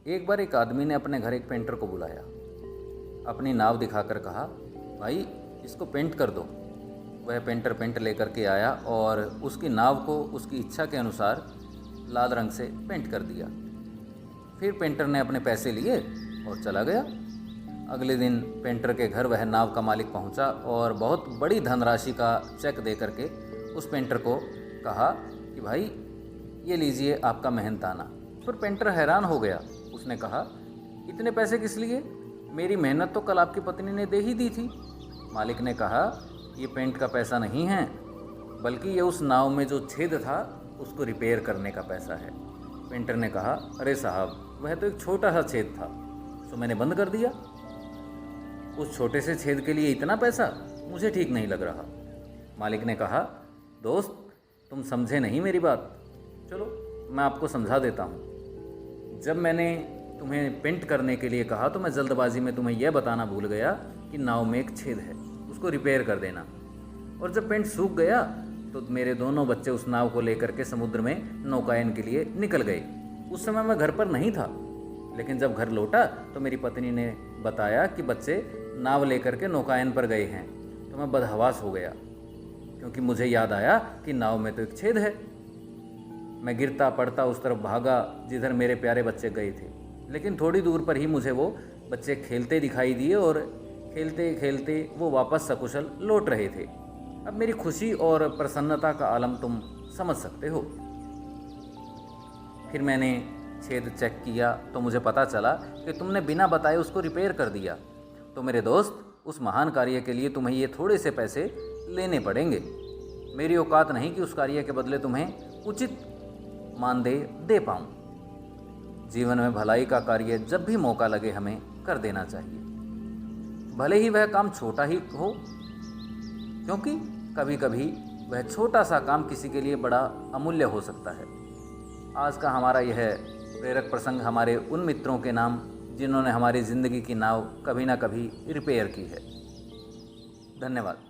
एक बार एक आदमी ने अपने घर एक पेंटर को बुलाया। अपनी नाव दिखाकर कहा, भाई इसको पेंट कर दो। वह पेंटर पेंट लेकर के आया और उसकी नाव को उसकी इच्छा के अनुसार लाल रंग से पेंट कर दिया। फिर पेंटर ने अपने पैसे लिए और चला गया। अगले दिन पेंटर के घर वह नाव का मालिक पहुंचा और बहुत बड़ी धनराशि का चेक दे करके उस पेंटर को कहा कि भाई ये लीजिए आपका मेहनताना। फिर पेंटर हैरान हो गया। उसने कहा, इतने पैसे किस लिए? मेरी मेहनत तो कल आपकी पत्नी ने दे ही दी थी। मालिक ने कहा, ये पेंट का पैसा नहीं है, बल्कि ये उस नाव में जो छेद था उसको रिपेयर करने का पैसा है। पेंटर ने कहा, अरे साहब, वह तो एक छोटा सा छेद था, तो मैंने बंद कर दिया। उस छोटे से छेद के लिए इतना पैसा? मुझे ठीक नहीं लग रहा। मालिक ने कहा, दोस्त तुम समझे नहीं मेरी बात। चलो मैं आपको समझा देता हूँ। जब मैंने तुम्हें पेंट करने के लिए कहा तो मैं जल्दबाजी में तुम्हें यह बताना भूल गया कि नाव में एक छेद है, उसको रिपेयर कर देना। और जब पेंट सूख गया तो मेरे दोनों बच्चे उस नाव को लेकर के समुद्र में नौकायन के लिए निकल गए। उस समय मैं घर पर नहीं था, लेकिन जब घर लौटा तो मेरी पत्नी ने बताया कि बच्चे नाव लेकर के नौकायन पर गए हैं। तो मैं बदहवास हो गया, क्योंकि मुझे याद आया कि नाव में तो एक छेद है। मैं गिरता पड़ता उस तरफ भागा जिधर मेरे प्यारे बच्चे गए थे, लेकिन थोड़ी दूर पर ही मुझे वो बच्चे खेलते दिखाई दिए और खेलते खेलते वो वापस सकुशल लौट रहे थे। अब मेरी खुशी और प्रसन्नता का आलम तुम समझ सकते हो। फिर मैंने छेद चेक किया तो मुझे पता चला कि तुमने बिना बताए उसको रिपेयर कर दिया। तो मेरे दोस्त, उस महान कार्य के लिए तुम्हें ये थोड़े से पैसे लेने पड़ेंगे। मेरी औकात नहीं कि उस कार्य के बदले तुम्हें उचित मानदेय दे पाऊँ। जीवन में भलाई का कार्य जब भी मौका लगे हमें कर देना चाहिए, भले ही वह काम छोटा ही हो, क्योंकि कभी कभी वह छोटा सा काम किसी के लिए बड़ा अमूल्य हो सकता है। आज का हमारा यह प्रेरक प्रसंग हमारे उन मित्रों के नाम जिन्होंने हमारी ज़िंदगी की नाव कभी ना कभी रिपेयर की है। धन्यवाद।